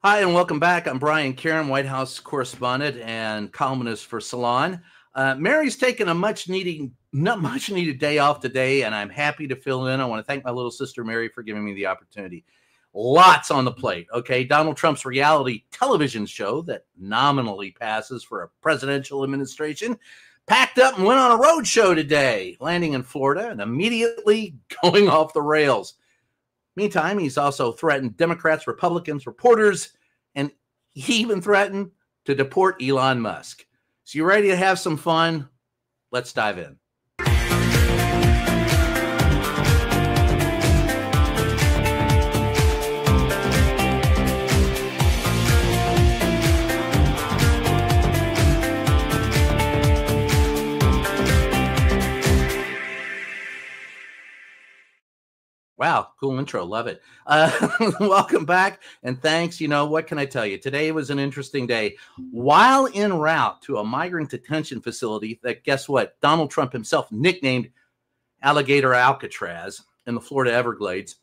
Hi, and welcome back. I'm Brian Karem, White House correspondent and columnist for Salon. Mary's taking a much needed day off today, and I'm happy to fill in. I want to thank my little sister Mary for giving me the opportunity. Lots on the plate. Okay, Donald Trump's reality television show that nominally passes for a presidential administration packed up and went on a road show today, landing in Florida and immediately going off the rails. Meantime, he's also threatened Democrats, Republicans, reporters, and he even threatened to deport Elon Musk. So you ready to have some fun? Let's dive in. Wow, cool intro. Love it. Welcome back, and thanks. You know, what can I tell you? Today was an interesting day. While en route to a migrant detention facility that, guess what, Donald Trump himself nicknamed Alligator Alcatraz in the Florida Everglades,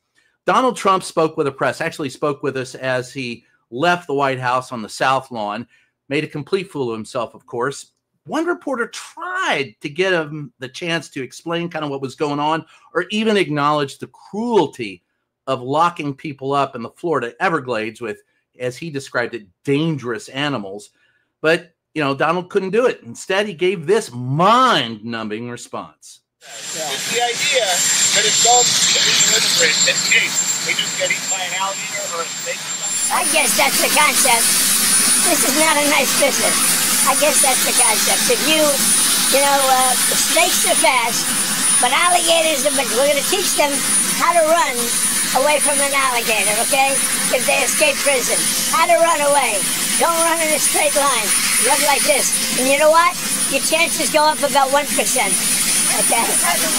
Donald Trump spoke with the press, actually spoke with us as he left the White House on the South Lawn, made a complete fool of himself, of course. One reporter tried to get him the chance to explain kind of what was going on or even acknowledge the cruelty of locking people up in the Florida Everglades with, as he described it, dangerous animals. But, you know, Donald couldn't do it. Instead, he gave this mind-numbing response. It's the idea that if dogs illegal immigrants escape, they just get eaten by an alligator or a snake or something? I guess that's the concept. This is not a nice business. I guess that's the concept. If snakes are fast, but alligators are, we're going to teach them how to run away from an alligator, okay? If they escape prison, how to run away. Don't run in a straight line. Run like this. And you know what? Your chances go up about 1%. Okay?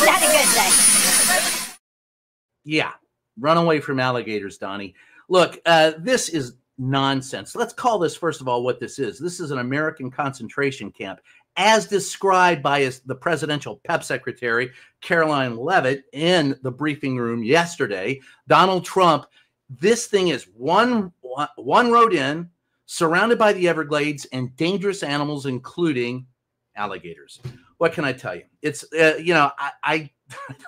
Not a good thing. Yeah, run away from alligators, Donnie. Look, this is nonsense. Let's call this, first of all, what this is. This is an American concentration camp, as described by the presidential PEP secretary, Caroline Leavitt, in the briefing room yesterday. Donald Trump, this thing is one road in, surrounded by the Everglades and dangerous animals, including alligators. What can I tell you? It's, I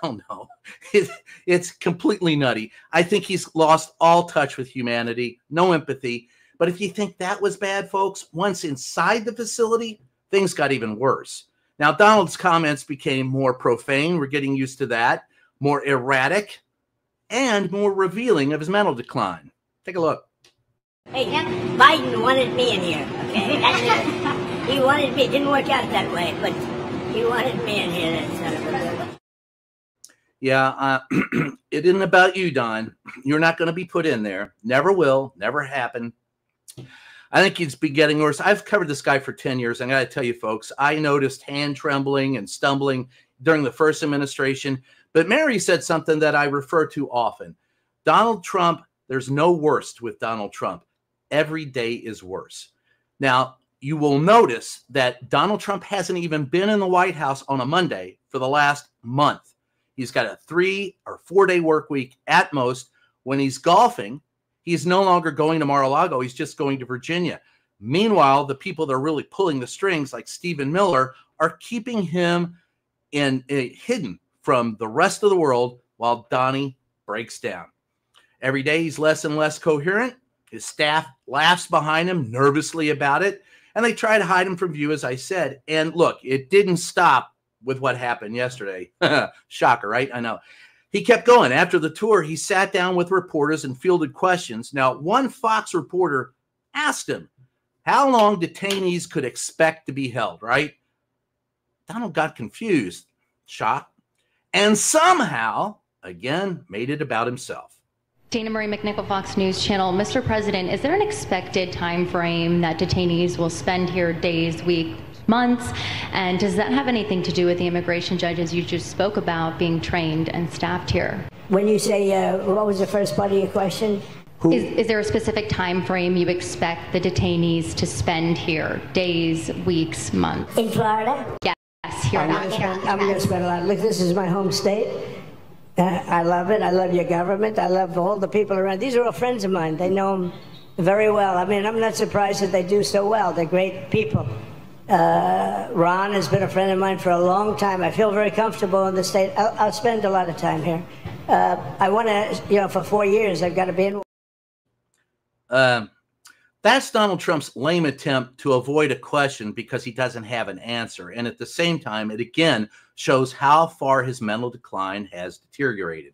don't know. It's completely nutty. I think he's lost all touch with humanity, no empathy. But if you think that was bad, folks, once inside the facility, things got even worse. Now, Donald's comments became more profane. We're getting used to that, more erratic, and more revealing of his mental decline. Take a look. Hey, Biden wanted me in here, okay? That's it. He wanted me. It didn't work out that way, but he wanted me in here. That son of a bitch. Yeah, it isn't about you, Don. You're not going to be put in there. Never will. Never happen. I think it's been getting worse. I've covered this guy for 10 years. I got to tell you, folks, I noticed hand trembling and stumbling during the first administration. But Mary said something that I refer to often. Donald Trump, there's no worst with Donald Trump. Every day is worse. Now, you will notice that Donald Trump hasn't even been in the White House on a Monday for the last month. He's got a 3 or 4 day work week at most. When he's golfing, he's no longer going to Mar-a-Lago. He's just going to Virginia. Meanwhile, the people that are really pulling the strings, like Stephen Miller, are keeping him hidden from the rest of the world while Donnie breaks down. Every day, he's less and less coherent. His staff laughs behind him nervously about it, and they try to hide him from view, as I said. And look, it didn't stop with what happened yesterday. Shocker, right? I know. He kept going. After the tour, he sat down with reporters and fielded questions. Now, one Fox reporter asked him how long detainees could expect to be held, right? Donald got confused, shocked, and somehow, again, made it about himself. Dana Marie McNichol, Fox News Channel. Mr. President, is there an expected time frame that detainees will spend here, days, weeks, months? And does that have anything to do with the immigration judges you just spoke about being trained and staffed here? When you say, what was the first part of your question? Is there a specific time frame you expect the detainees to spend here, days, weeks, months? In Florida? Yes, here. I'm going to spend a lot. Look, this is my home state. I love it. I love your government. I love all the people around. These are all friends of mine. They know them Very well. I mean, I'm not surprised that they do so well. They're great people. Ron has been a friend of mine for a long time. I feel very comfortable in the state. I'll spend a lot of time here. I want to, for 4 years, I've got to be in. That's Donald Trump's lame attempt to avoid a question because he doesn't have an answer. And at the same time, it again shows how far his mental decline has deteriorated.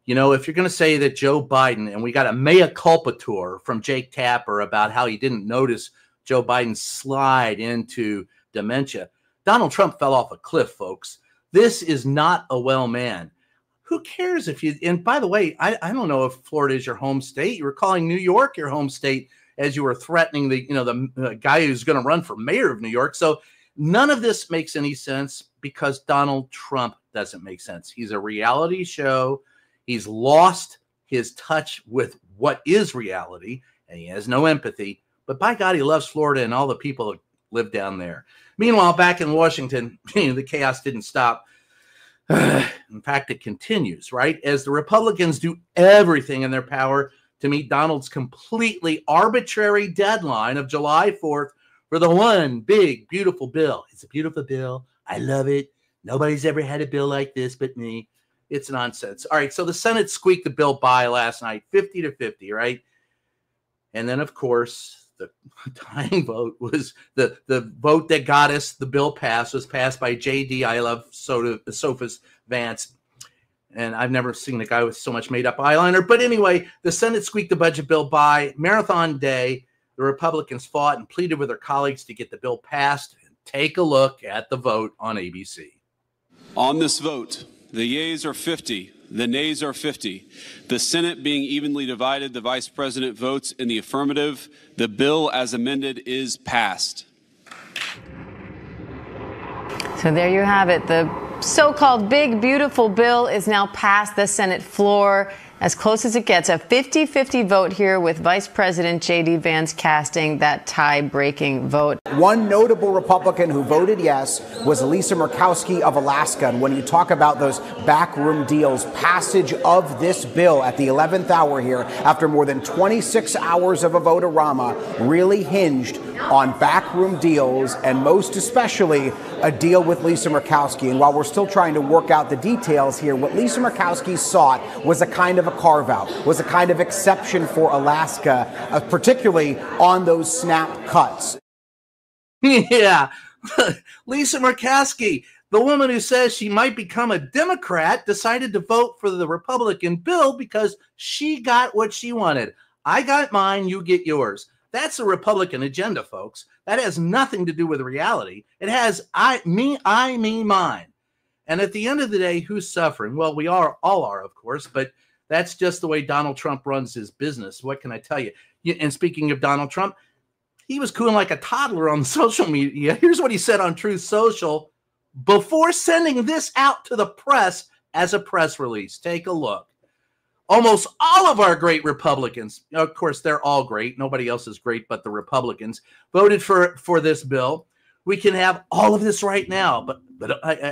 If you're going to say that Joe Biden, and we got a mea culpa tour from Jake Tapper about how he didn't notice Joe Biden slide into dementia, Donald Trump fell off a cliff, folks. This is not a well man. Who cares if you, and by the way, I don't know if Florida is your home state. You were calling New York your home state as you were threatening the guy who's going to run for mayor of New York. So none of this makes any sense because Donald Trump doesn't make sense. He's a reality show. He's lost his touch with what is reality, and he has no empathy. But by God, he loves Florida and all the people that live down there. Meanwhile, back in Washington, the chaos didn't stop. In fact, it continues, right? As the Republicans do everything in their power to meet Donald's completely arbitrary deadline of July 4th for the one big, beautiful bill. It's a beautiful bill. I love it. Nobody's ever had a bill like this but me. It's nonsense. All right, so the Senate squeaked the bill by last night, 50-50, right? And then, of course, the tying vote was the vote that got us the bill passed was passed by J.D. I Love Sophus Vance. And I've never seen a guy with so much made-up eyeliner. But anyway, the Senate squeaked the budget bill by. Marathon day, the Republicans fought and pleaded with their colleagues to get the bill passed. And take a look at the vote on ABC. On this vote, the yeas are 50, the nays are 50. The Senate being evenly divided, the Vice President votes in the affirmative. The bill as amended is passed. So there you have it. The so-called big, beautiful bill is now past the Senate floor. As close as it gets, a 50-50 vote here with Vice President J.D. Vance casting that tie-breaking vote. One notable Republican who voted yes was Lisa Murkowski of Alaska. And when you talk about those backroom deals, passage of this bill at the 11th hour here, after more than 26 hours of a vote-a-rama, really hinged on backroom deals, and most especially a deal with Lisa Murkowski. And while we're still trying to work out the details here, what Lisa Murkowski sought was a kind of a carve-out, was a kind of exception for Alaska, particularly on those snap cuts. Yeah, Lisa Murkowski, the woman who says she might become a Democrat, decided to vote for the Republican bill because she got what she wanted. I got mine, you get yours. That's a Republican agenda, folks. That has nothing to do with reality. It has me, mine. And at the end of the day, who's suffering? Well, we all are, of course, but that's just the way Donald Trump runs his business. What can I tell you? And speaking of Donald Trump, he was cooing like a toddler on social media. Here's what he said on Truth Social before sending this out to the press as a press release. Take a look. Almost all of our great Republicans, of course, they're all great. Nobody else is great but the Republicans, voted for this bill. We can have all of this right now, but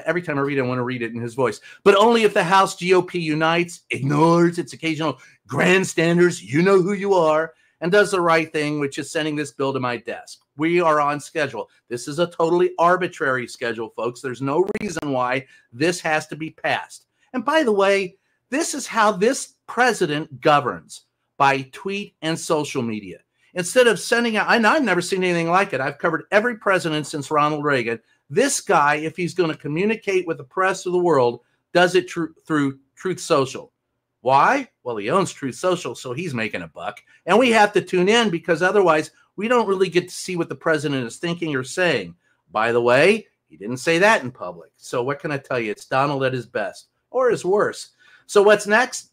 every time I read it, I want to read it in his voice. But only if the House GOP unites, ignores its occasional grandstanders, you know who you are, and does the right thing, which is sending this bill to my desk. We are on schedule. This is a totally arbitrary schedule, folks. There's no reason why this has to be passed. And by the way, this is how this president governs, by tweet and social media. Instead of sending out, and I've never seen anything like it. I've covered every president since Ronald Reagan. This guy, if he's going to communicate with the press of the world, does it through Truth Social. Why? Well, he owns Truth Social, so he's making a buck. And we have to tune in because otherwise we don't really get to see what the president is thinking or saying. By the way, he didn't say that in public. So what can I tell you? It's Donald at his best or his worst. So what's next?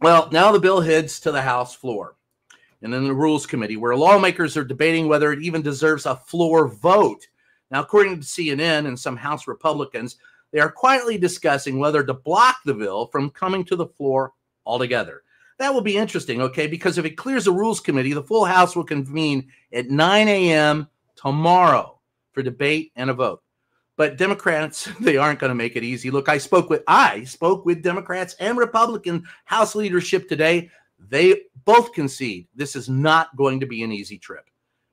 Well, now the bill heads to the House floor and then the Rules Committee, where lawmakers are debating whether it even deserves a floor vote. Now, according to CNN and some House Republicans, they are quietly discussing whether to block the bill from coming to the floor altogether. That will be interesting, okay, because if it clears the Rules Committee, the full House will convene at 9 a.m. tomorrow for debate and a vote. But Democrats, they aren't going to make it easy. Look, I spoke with Democrats and Republican House leadership today. They both concede this is not going to be an easy trip.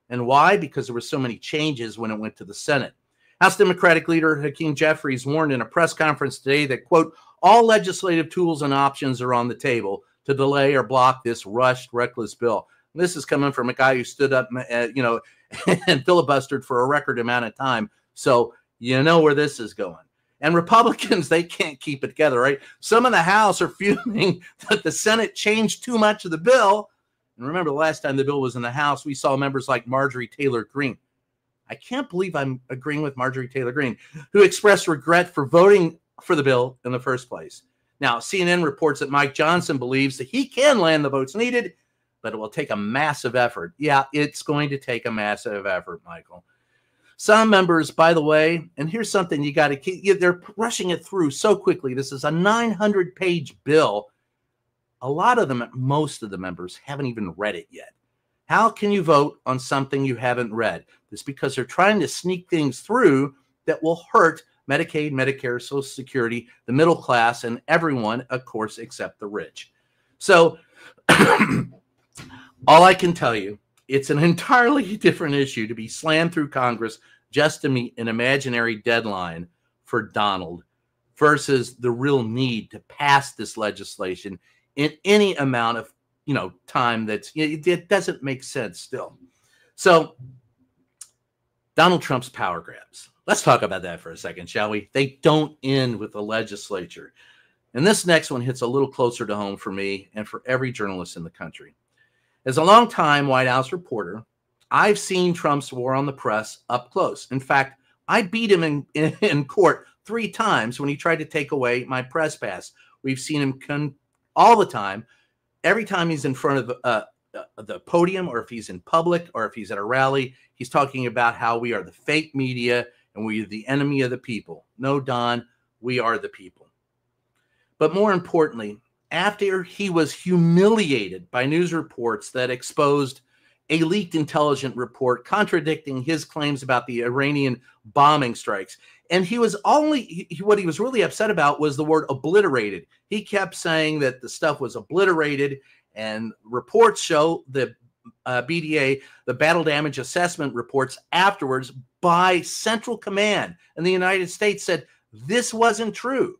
And why? Because there were so many changes when it went to the Senate. House Democratic leader Hakeem Jeffries warned in a press conference today that, quote, all legislative tools and options are on the table to delay or block this rushed, reckless bill. And this is coming from a guy who stood up, and filibustered for a record amount of time. So you know where this is going. And Republicans, they can't keep it together, right? Some in the House are fuming that the Senate changed too much of the bill. And remember, the last time the bill was in the House, we saw members like Marjorie Taylor Greene. I can't believe I'm agreeing with Marjorie Taylor Greene, who expressed regret for voting for the bill in the first place. Now, CNN reports that Mike Johnson believes that he can land the votes needed, but it will take a massive effort. Yeah, it's going to take a massive effort, Michael. Some members, by the way, and here's something you got to keep, they're rushing it through so quickly. This is a 900-page bill. A lot of them, most of the members haven't even read it yet. How can you vote on something you haven't read? It's because they're trying to sneak things through that will hurt Medicaid, Medicare, Social Security, the middle class, and everyone, of course, except the rich. So all I can tell you, it's an entirely different issue to be slammed through Congress just to meet an imaginary deadline for Donald versus the real need to pass this legislation in any amount of time that's, it doesn't make sense still. So Donald Trump's power grabs. Let's talk about that for a second, shall we? They don't end with the legislature. And this next one hits a little closer to home for me and for every journalist in the country. As a longtime White House reporter, I've seen Trump's war on the press up close. In fact, I beat him in court 3 times when he tried to take away my press pass. We've seen him all the time. Every time he's in front of the podium, or if he's in public, or if he's at a rally, he's talking about how we are the fake media and we are the enemy of the people. No, Don, we are the people. But more importantly, after he was humiliated by news reports that exposed a leaked intelligence report contradicting his claims about the Iranian bombing strikes, and he was what he was really upset about was the word obliterated. He kept saying that the stuff was obliterated, and reports show the BDA, the battle damage assessment reports afterwards by Central Command in the United States said this wasn't true.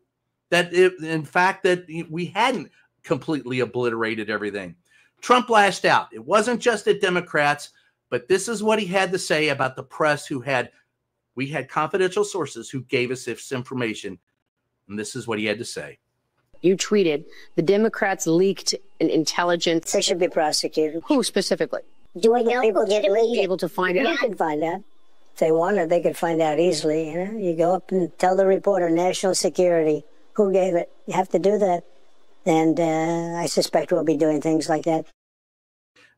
That in fact, that we hadn't completely obliterated everything. Trump lashed out. It wasn't just at Democrats, but this is what he had to say about the press we had confidential sources who gave us this information. And this is what he had to say. You tweeted the Democrats leaked an intelligence. They should be prosecuted. Who specifically? Do we know people get leaked? Able to find it? You can find out. If they wanted, they could find out easily. You go up and tell the reporter, national security, who gave it. You have to do that. And I suspect we'll be doing things like that.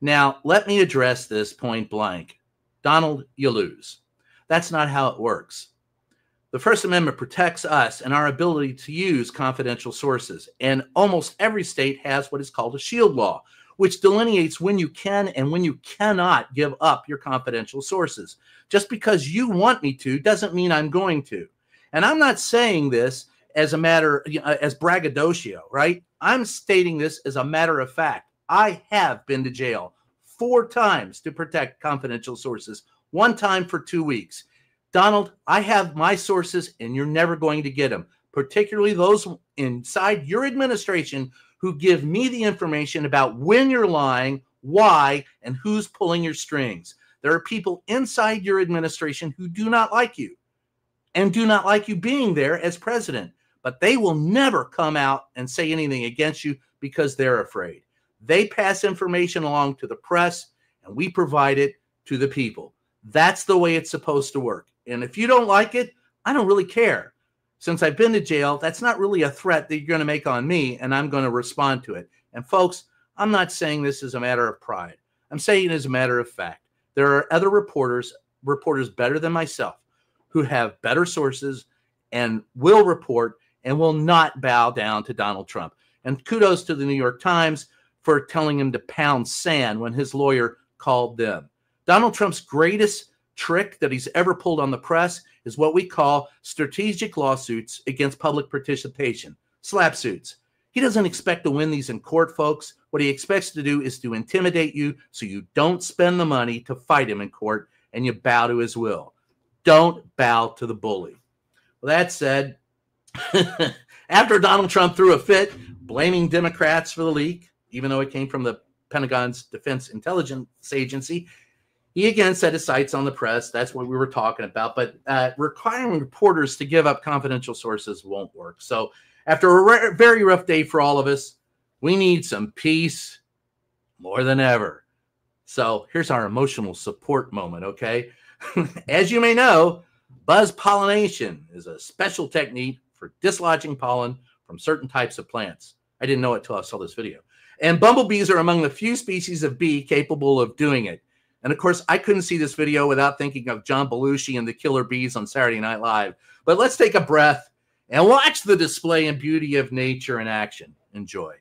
Now, let me address this point blank. Donald, you lose. That's not how it works. The First Amendment protects us and our ability to use confidential sources. And almost every state has what is called a shield law, which delineates when you can and when you cannot give up your confidential sources. Just because you want me to doesn't mean I'm going to. And I'm not saying this as a matter, as braggadocio, right? I'm stating this as a matter of fact. I have been to jail 4 times to protect confidential sources, 1 time for 2 weeks. Donald, I have my sources and you're never going to get them, particularly those inside your administration who give me the information about when you're lying, why, and who's pulling your strings. There are people inside your administration who do not like you and do not like you being there as president, but they will never come out and say anything against you because they're afraid. They pass information along to the press and we provide it to the people. That's the way it's supposed to work. And if you don't like it, I don't really care. Since I've been to jail, that's not really a threat that you're going to make on me, and I'm going to respond to it. And folks, I'm not saying this as a matter of pride. I'm saying it as a matter of fact. There are other reporters better than myself, who have better sources and will report and will not bow down to Donald Trump. And kudos to the New York Times for telling him to pound sand when his lawyer called them. Donald Trump's greatest trick that he's ever pulled on the press is what we call strategic lawsuits against public participation, SLAPP suits. He doesn't expect to win these in court, folks. What he expects to do is to intimidate you so you don't spend the money to fight him in court and you bow to his will. Don't bow to the bully. Well, that said, after Donald Trump threw a fit blaming Democrats for the leak, even though it came from the Pentagon's Defense Intelligence Agency, he again set his sights on the press. That's what we were talking about. But requiring reporters to give up confidential sources won't work. So after a very rough day for all of us, we need some peace more than ever. So here's our emotional support moment, okay? As you may know, buzz pollination is a special technique for dislodging pollen from certain types of plants. I didn't know it until I saw this video. And bumblebees are among the few species of bee capable of doing it. And of course, I couldn't see this video without thinking of John Belushi and the Killer Bees on Saturday Night Live. But let's take a breath and watch the display and beauty of nature in action. Enjoy.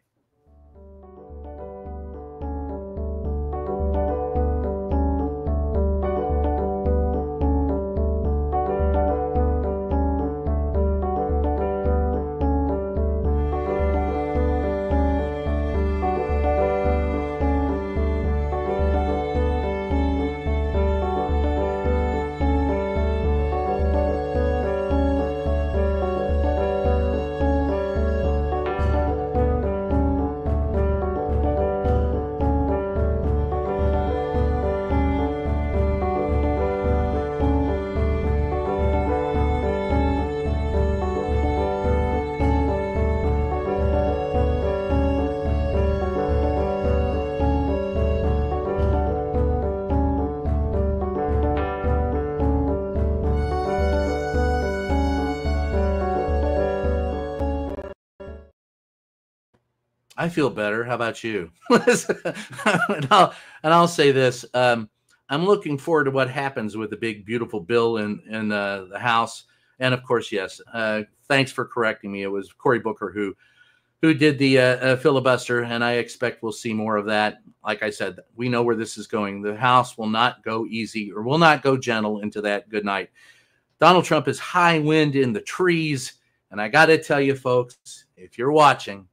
I feel better. How about you? and I'll say this. I'm looking forward to what happens with the big, beautiful bill in the House. And of course, yes, thanks for correcting me. It was Cory Booker who did the filibuster, and I expect we'll see more of that. Like I said, we know where this is going. The House will not go easy or will not go gentle into that good night. Donald Trump is high wind in the trees. And I got to tell you, folks, if you're watching,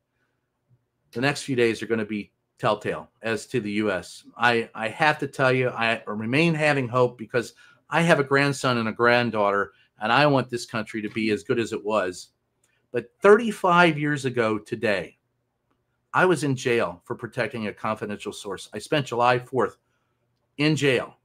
the next few days are going to be telltale as to the U.S. I have to tell you, I remain having hope because I have a grandson and a granddaughter, and I want this country to be as good as it was. But 35 years ago today, I was in jail for protecting a confidential source. I spent July 4th in jail.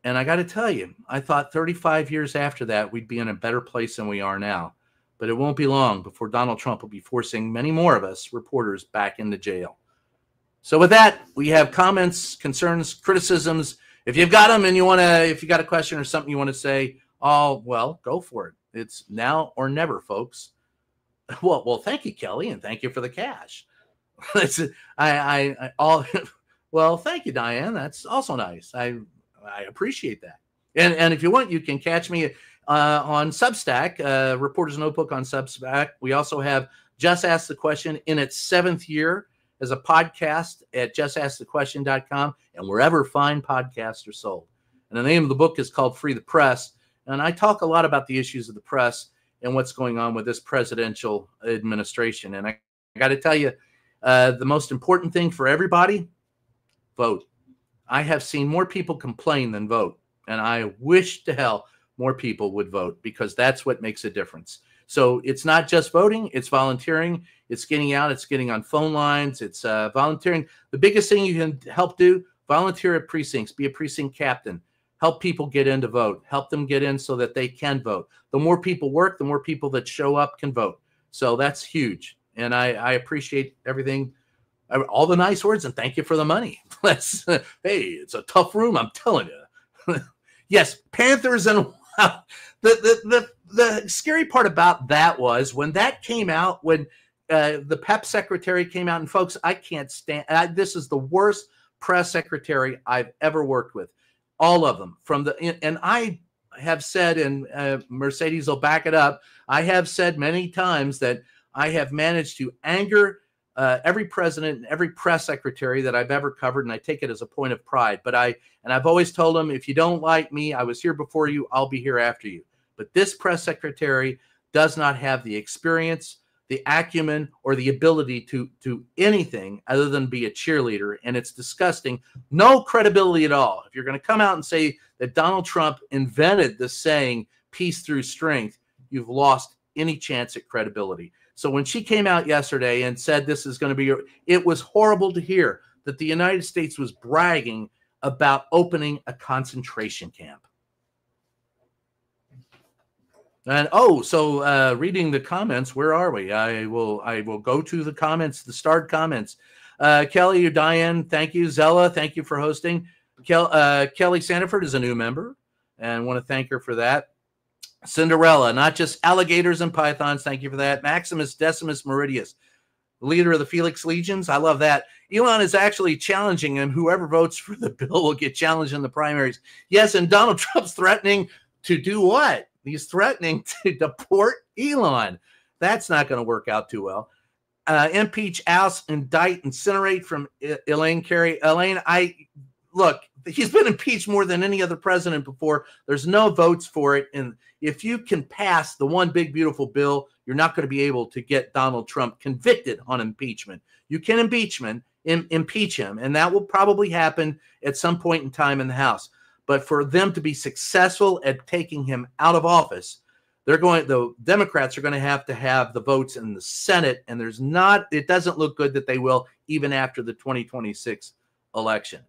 And I got to tell you, I thought 35 years after that, we'd be in a better place than we are now. But it won't be long before Donald Trump will be forcing many more of us reporters back into jail. So with that, we have comments, concerns, criticisms. If you've got them and you want to, if you got a question or something you want to say, oh, well, go for it. It's now or never, folks. Well, thank you, Kelly, and thank you for the cash. Well, thank you, Diane. That's also nice. I appreciate that. And if you want, you can catch me on Substack, Reporter's Notebook on Substack. We also have Just Ask the Question in its 7th year as a podcast at justaskthequestion.com and wherever fine podcasts are sold. And the name of the book is called Free the Press. And I talk a lot about the issues of the press and what's going on with this presidential administration. And I got to tell you, the most important thing for everybody, vote. I have seen more people complain than vote. And I wish to hell more people would vote because that's what makes a difference. So it's not just voting, it's volunteering, it's getting out, it's getting on phone lines, it's volunteering. The biggest thing you can help do, volunteer at precincts, be a precinct captain, help people get in to vote, help them get in so that they can vote. The more people work, the more people that show up can vote. So that's huge. And I appreciate everything, all the nice words, and thank you for the money. Hey, it's a tough room, I'm telling you. Yes, Panthers and the scary part about that was when that came out, when the PEP secretary came out, and folks, I can't stand, this is the worst press secretary I've ever worked with. All of them and I have said, and Mercedes will back it up, I have said many times that I have managed to anger every president and every press secretary that I've ever covered, and I take it as a point of pride. But I've always told them, if you don't like me, I was here before you, I'll be here after you. But this press secretary does not have the experience, the acumen or the ability to do anything other than be a cheerleader. And it's disgusting. No credibility at all. If you're going to come out and say that Donald Trump invented the saying, peace through strength, you've lost any chance at credibility. So when she came out yesterday and said this is going to be, it was horrible to hear that the United States was bragging about opening a concentration camp. And reading the comments, where are we? I will go to the comments, the starred comments. Kelly, Diane, thank you. Zella, thank you for hosting. Kelly Sandiford is a new member, and want to thank her for that. Cinderella, not just alligators and pythons. Thank you for that. Maximus Decimus Meridius, leader of the Felix Legions. I love that. Elon is actually challenging him. Whoever votes for the bill will get challenged in the primaries. Yes, and Donald Trump's threatening to do what? He's threatening to deport Elon. That's not going to work out too well. Impeach, oust, indict, incinerate from Elaine Carey. Elaine, look, he's been impeached more than any other president before. There's no votes for it. And if you can pass the one big, beautiful bill, you're not going to be able to get Donald Trump convicted on impeachment. You can impeach him, and that will probably happen at some point in time in the House. But for them to be successful at taking him out of office, the Democrats are going to have the votes in the Senate, and it doesn't look good that they will even after the 2026 election.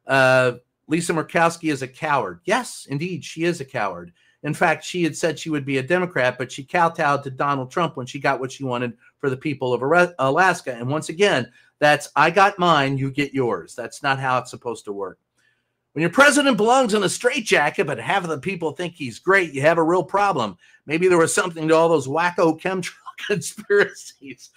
Lisa Murkowski is a coward. Yes, indeed, she is a coward. In fact, she had said she would be a Democrat, but she kowtowed to Donald Trump when she got what she wanted for the people of Alaska. And once again, that's I got mine, you get yours. That's not how it's supposed to work. When your president belongs in a straitjacket, but half of the people think he's great, you have a real problem. Maybe there was something to all those wacko chemtrail conspiracies.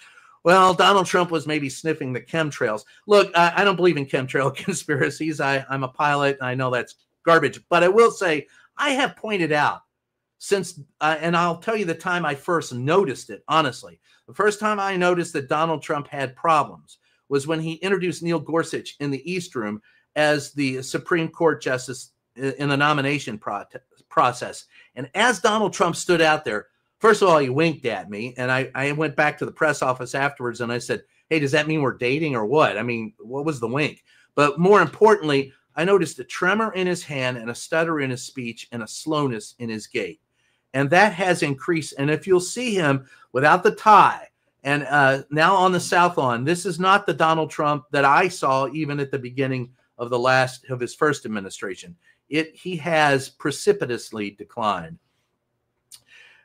Well, Donald Trump was maybe sniffing the chemtrails. Look, I don't believe in chemtrail conspiracies. I'm a pilot, and I know that's garbage. But I will say, I have pointed out since, and I'll tell you the time I first noticed it, honestly. The first time I noticed that Donald Trump had problems was when he introduced Neil Gorsuch in the East Room as the Supreme Court justice in the nomination process. And as Donald Trump stood out there, first of all, he winked at me, and I went back to the press office afterwards, and I said, hey, does that mean we're dating or what? I mean, what was the wink? But more importantly, I noticed a tremor in his hand and a stutter in his speech and a slowness in his gait. And that has increased. And if you'll see him without the tie and now on the South Lawn, this is not the Donald Trump that I saw even at the beginning of his first administration. He has precipitously declined.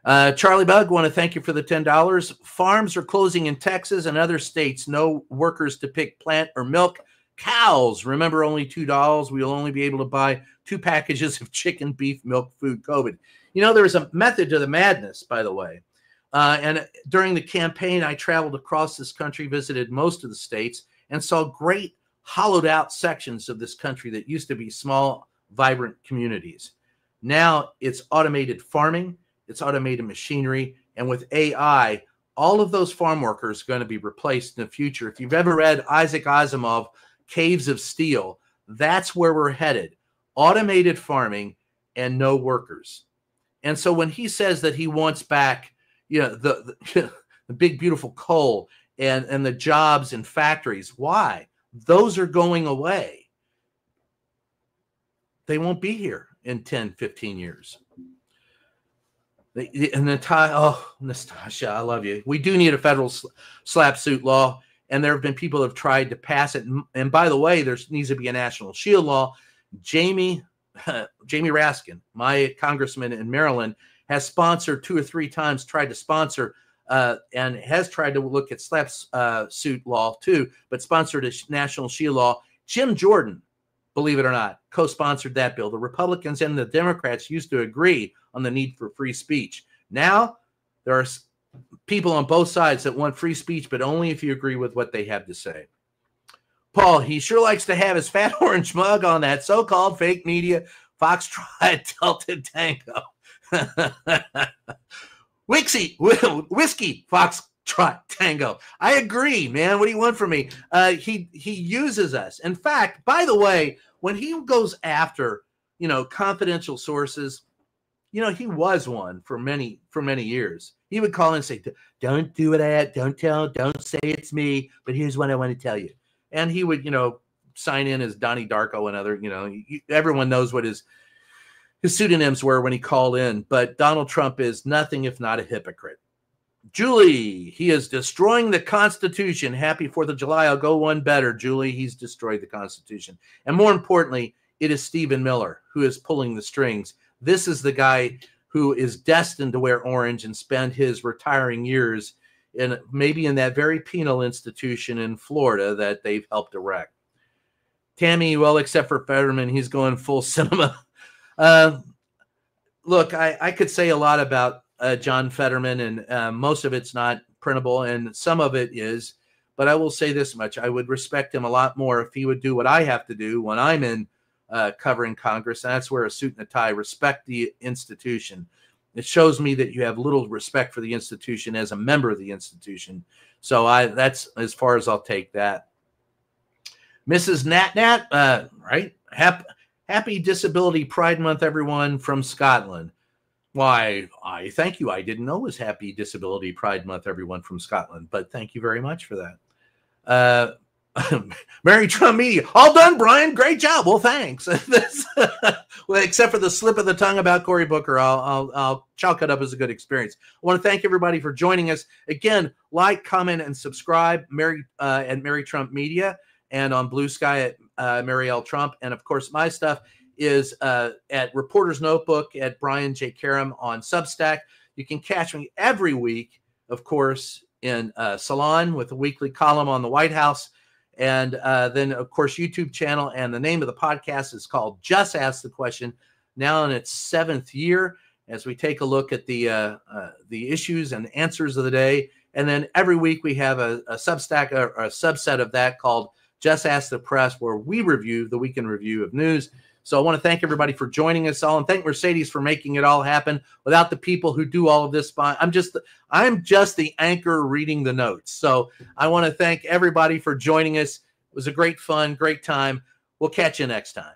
Charlie Bug, want to thank you for the $10. Farms are closing in Texas and other states. No workers to pick plant or milk. Cows, remember, only $2. We will only be able to buy 2 packages of chicken, beef, milk, food, COVID. You know, there's a method to the madness, by the way. And during the campaign, I traveled across this country, visited most of the states, and saw great hollowed out sections of this country that used to be small, vibrant communities. Now it's automated farming, it's automated machinery, and with AI, all of those farm workers are going to be replaced in the future. If you've ever read Isaac Asimov, Caves of Steel, that's where we're headed. Automated farming and no workers. And so when he says that he wants back, you know, the big, beautiful coal and the jobs in factories, why? Those are going away. They won't be here in 10, 15 years. And Natasha, I love you. We do need a federal slap suit law. And there have been people that have tried to pass it. And by the way, there needs to be a national shield law. Jamie Raskin, my congressman in Maryland, has sponsored 2 or 3 times, tried to sponsor and has tried to look at slap suit law too, but sponsored a national shield law. Jim Jordan, believe it or not, co-sponsored that bill. The Republicans and the Democrats used to agree on the need for free speech. Now there are people on both sides that want free speech, but only if you agree with what they have to say. Paul, he sure likes to have his fat orange mug on that so-called fake media Foxtrot Delta Tango. Whiskey Foxtrot Tango. I agree, man. What do you want from me? He uses us. In fact, by the way, when he goes after, you know, confidential sources, You know, he was one for many years. He would call and say, "Don't do it, don't say it's me, but here's what I want to tell you." And he would, you know, sign in as Donnie Darko and other, you know, everyone knows what his pseudonyms were when he called in. But Donald Trump is nothing if not a hypocrite. Julie, he is destroying the Constitution. Happy 4th of July. I'll go one better, Julie. He's destroyed the Constitution. And more importantly, it is Stephen Miller who is pulling the strings. This is the guy who is destined to wear orange and spend his retiring years in maybe in that very penal institution in Florida that they've helped erect. Tammy, well, except for Fetterman, he's going full cinema. Look, I could say a lot about John Fetterman, and most of it's not printable, and some of it is. But I will say this much. I would respect him a lot more if he would do what I have to do when I'm in covering Congress, and that's wear a suit and a tie, respect the institution. It shows me that you have little respect for the institution as a member of the institution. So that's as far as I'll take that. Mrs. Nat, right? Happy Disability Pride Month, everyone, from Scotland. Why, I thank you. I didn't know it was Happy Disability Pride Month, everyone from Scotland, but thank you very much for that. Mary Trump Media. All done, Brian. Great job. Well, thanks. Well, except for the slip of the tongue about Cory Booker, I'll chalk it up as a good experience. I want to thank everybody for joining us. Again, like, comment, and subscribe at Mary Trump Media and on Blue Sky at Mary L. Trump. And, of course, my stuff is at Reporter's Notebook at Brian J. Karem on Substack. You can catch me every week, of course, in Salon with a weekly column on the White House. And then, of course, YouTube channel. And the name of the podcast is called Just Ask the Question, now in its 7th year, as we take a look at the issues and answers of the day. And then every week we have a Substack or a subset of that called Just Ask the Press, where we review the weekend review of news. So I want to thank everybody for joining us all, and thank Mercedes for making it all happen. Without the people who do all of this, I'm just the anchor reading the notes. So I want to thank everybody for joining us. It was a great fun, great time. We'll catch you next time.